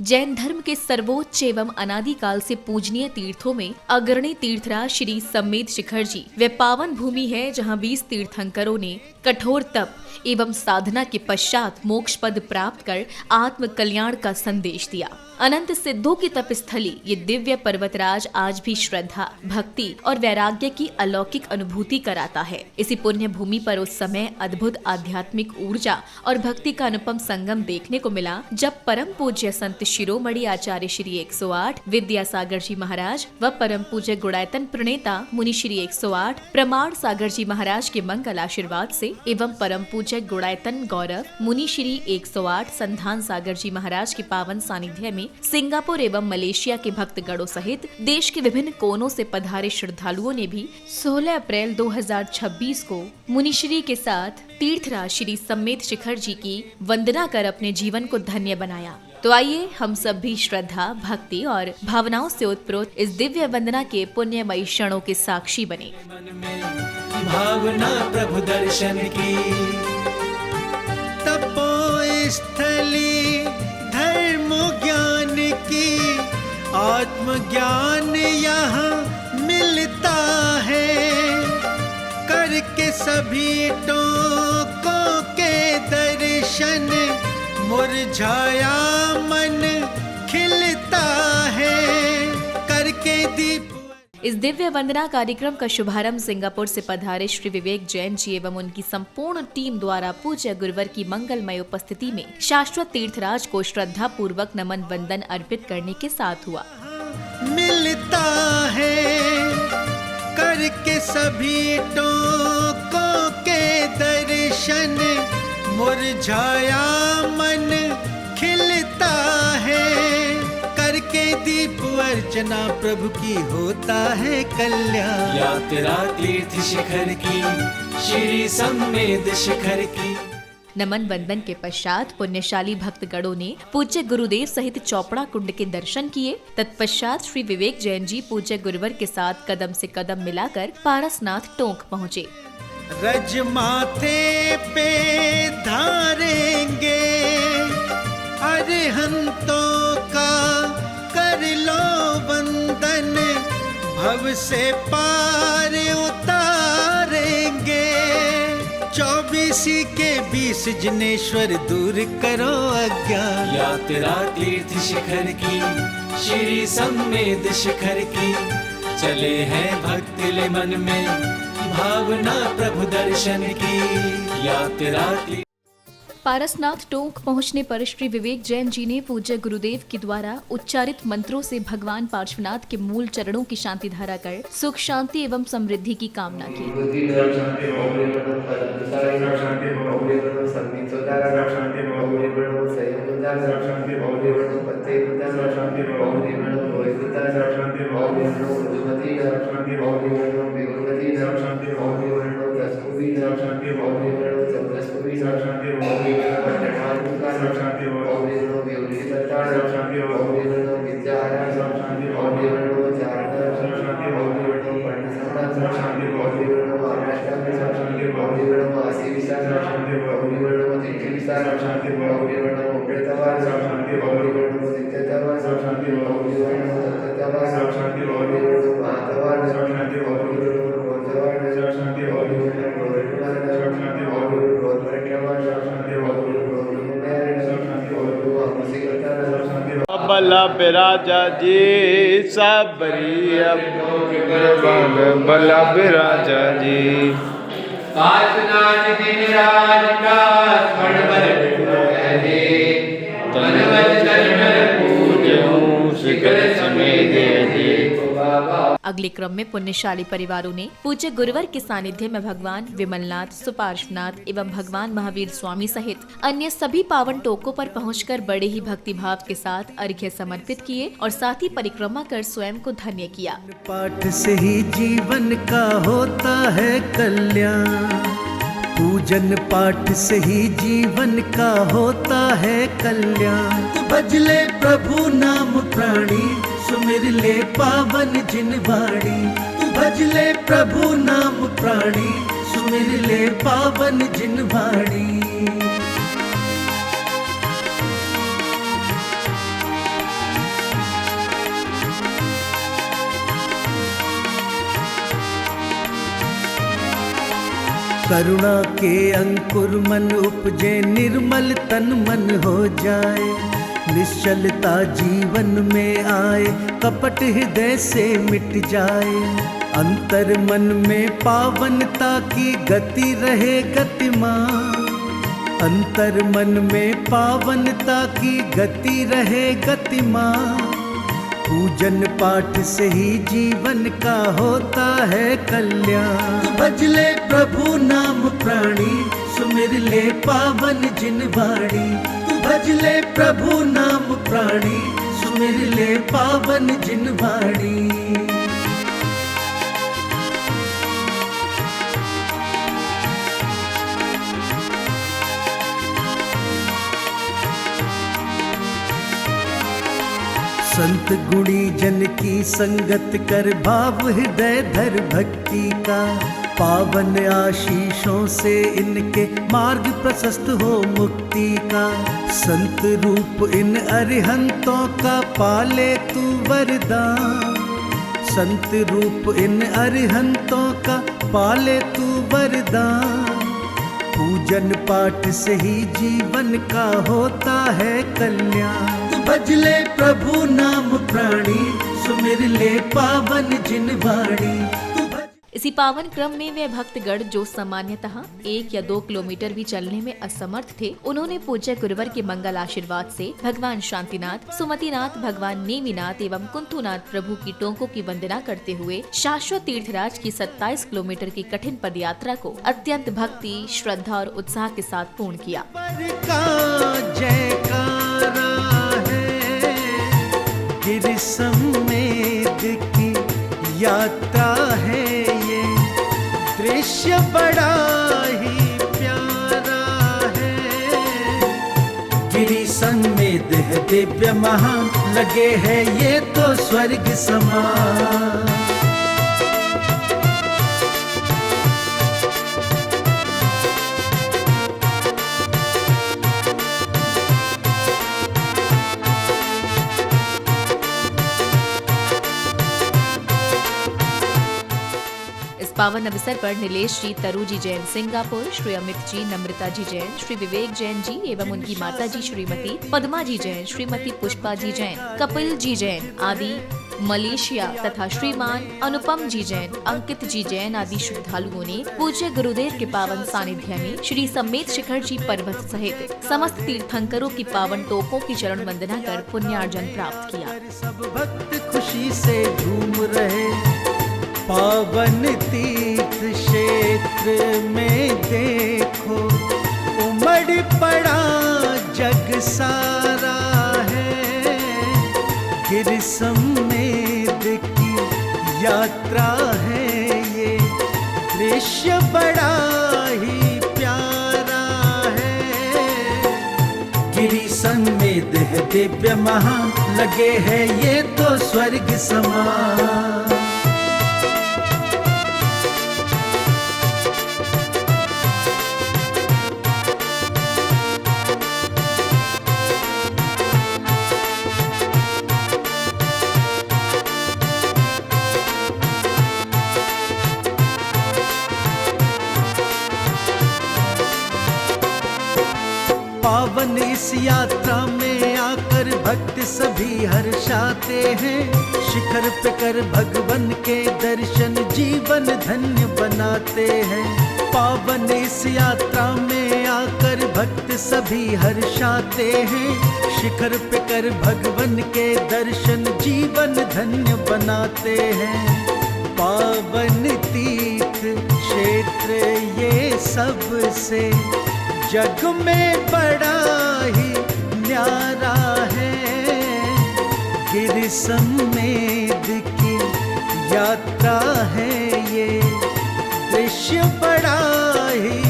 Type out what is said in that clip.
जैन धर्म के सर्वोच्च एवं अनादिकाल से पूजनीय तीर्थों में अग्रणी तीर्थराज श्री सम्मेद शिखर जी वे पावन भूमि है जहां 20 तीर्थंकरों ने कठोर तप एवं साधना के पश्चात मोक्ष पद प्राप्त कर आत्म कल्याण का संदेश दिया। अनंत सिद्धों की तपस्थली ये दिव्य पर्वतराज आज भी श्रद्धा, भक्ति और वैराग्य की अलौकिक अनुभूति कराता है। इसी पुण्य भूमि पर उस समय अद्भुत आध्यात्मिक ऊर्जा और भक्ति का अनुपम संगम देखने को मिला जब परम पूज्य संत शिरोमणि आचार्य श्री 108 विद्यासागर जी महाराज व परम पूज्य गुणायतन प्रणेता मुनि श्री 108 प्रमाण सागर जी महाराज के मंगल आशीर्वाद से एवं परम पूज्य गुणायतन गौरव मुनि श्री 108 संधान सागर जी महाराज के पावन सानिध्य में सिंगापुर एवं मलेशिया के भक्तगणों सहित देश के विभिन्न कोनों से पधारे श्रद्धालुओं ने भी 16 अप्रैल 2026 को मुनिश्री के साथ तीर्थराज श्री सम्मेद शिखर जी की वंदना कर अपने जीवन को धन्य बनाया। तो आइए हम सब भी श्रद्धा, भक्ति और भावनाओं से उत्प्रोत इस दिव्य वंदना के पुण्यमयी क्षणों के साक्षी बने। भावना प्रभु दर्शन की तपोस्थली धर्म ज्ञान की आत्मज्ञान यहाँ मिलता है। करके सभी टोकों के दर्शन मुरझाया मन खिलता है। करके दीप इस दिव्य वंदना कार्यक्रम का शुभारंभ सिंगापुर से पधारे श्री विवेक जैन जी एवं उनकी संपूर्ण टीम द्वारा पूज्य गुरुवर की मंगलमय उपस्थिति में शाश्वत तीर्थराज को श्रद्धा पूर्वक नमन वंदन अर्पित करने के साथ हुआ। मिलता है करके सभी टोकों के दर्शन मुरझाया मन खिलता है। करके दीप अर्चना प्रभु की होता है कल्याण। यात्रा तीर्थ शिखर की श्री सम्मेद शिखर की। नमन वंदन के पश्चात पुण्यशाली भक्तगणों ने पूज्य गुरुदेव सहित चौपड़ा कुंड के दर्शन किए। तत्पश्चात श्री विवेक जैन जी पूज्य गुरुवर के साथ कदम से कदम मिलाकर पारसनाथ टोंक पहुँचे। रज माथे पे धारेंगे अरिहंतों का कर लो वंदन। भव से पार उतारेंगे 24 के 20 जिनेश्वर दूर करो अज्ञान। यात्रा तीर्थ शिखर की श्री सम्मेद शिखर की चले हैं भक्त ले मन में भावना प्रभु दर्शन की। यात्रा पारसनाथ टोंक पहुंचने पर श्री विवेक जैन जी ने पूज्य गुरुदेव के द्वारा उच्चारित मंत्रों से भगवान पार्श्वनाथ के मूल चरणों की शांति धारा कर सुख शांति एवं समृद्धि की कामना की। बला बिराजा जी सबरी बला बिराजा जी पार्श्वनाथ दिन राज का स्मरण बल शिखर समेत अगले क्रम में पुण्यशाली परिवारों ने पूज्य गुरुवर के सानिध्य में भगवान विमलनाथ, सुपार्श्वनाथ एवं भगवान महावीर स्वामी सहित अन्य सभी पावन टोकों पर पहुंचकर बड़े ही भक्तिभाव के साथ अर्घ्य समर्पित किए और साथ ही परिक्रमा कर स्वयं को धन्य किया। पाठ से ही जीवन का होता है कल्याण। पूजन पाठ से ही जीवन का होता है कल्याण। तू भजले प्रभु नाम प्राणी सुमिर ले पावन जिनवाणी। तू भजले प्रभु नाम प्राणी सुमिर ले पावन जिनवाणी। करुणा के अंकुर मन उपजे, निर्मल तन मन हो जाए, निश्चलता जीवन में आए, कपट हृदय से मिट जाए, अंतर मन में पावनता की गति रहे गतिमान, अंतर मन में पावनता की गति रहे गतिमान। पूजन पाठ से ही जीवन का होता है कल्याण। तू भज ले प्रभु नाम प्राणी, सुमिर ले पावन जिन वाणी। तू भज ले प्रभु नाम प्राणी, सुमिर ले पावन जिन वाणी। संत गुणी जन की संगत कर, भाव हृदय धर भक्ति का, पावन आशीषों से इनके मार्ग प्रशस्त हो मुक्ति का। संत रूप इन अरिहंतों का पाले तू वरदान, संत रूप इन अरिहंतों का पाले तू वरदान। पूजन पाठ से ही जीवन का होता है कल्याण। तू भज ले प्रभु नाम प्राणी, सुमिर ले पावन जिन वाणी। इसी पावन क्रम में वे भक्तगण जो सामान्यतः 1 या 2 किलोमीटर भी चलने में असमर्थ थे, उन्होंने पूज्य गुरुवर के मंगल आशीर्वाद से भगवान शांतिनाथ, सुमतिनाथ, भगवान नेमिनाथ एवं कुंथुनाथ प्रभु की टोंकों की वंदना करते हुए शाश्वत तीर्थराज की 27 किलोमीटर की कठिन पदयात्रा को अत्यंत भक्ति, श्रद्धा और उत्साह के साथ पूर्ण किया। यात्रा है ये, दृश्य बड़ा ही प्यारा है। गिरि समेत है दिव्य महान, लगे है ये तो स्वर्ग समान। पावन अवसर पर नीलेश जी तरु जी जैन सिंगापुर, श्री अमित जी, नम्रता जी जैन, श्री विवेक जैन जी एवं उनकी माता जी श्रीमती पद्मा जी जैन, श्रीमती पुष्पा जी जैन, कपिल जी जैन आदि मलेशिया तथा श्रीमान अनुपम जी जैन, अंकित जी जैन आदि श्रद्धालुओं ने पूज्य गुरुदेव के पावन सानिध्य में श्री सम्मेद शिखर जी पर्वत सहित समस्त तीर्थंकरों की पावन टोकों की चरण वंदना कर पुण्यार्जन प्राप्त किया। सब भक्त खुशी से झूम रहे, पावन तीर्थ क्षेत्र में देखो, उमड़ पड़ा जग सारा है। गिर समेत की यात्रा है ये, दृश्य बड़ा ही प्यारा है। गिरि समेत है दिव्य महान, लगे है ये तो स्वर्ग समान। पावन इस यात्रा में आकर भक्त सभी हर्षाते हैं, शिखर पे कर भगवन के दर्शन जीवन धन्य बनाते हैं। पावन इस यात्रा में आकर भक्त सभी हर्षाते हैं, शिखर पे कर भगवन के दर्शन जीवन धन्य बनाते हैं। पावन तीर्थ क्षेत्र ये सबसे जग में बड़ा ही न्यारा है। गिर समेत की यात्रा है ये, दृश्य बड़ा ही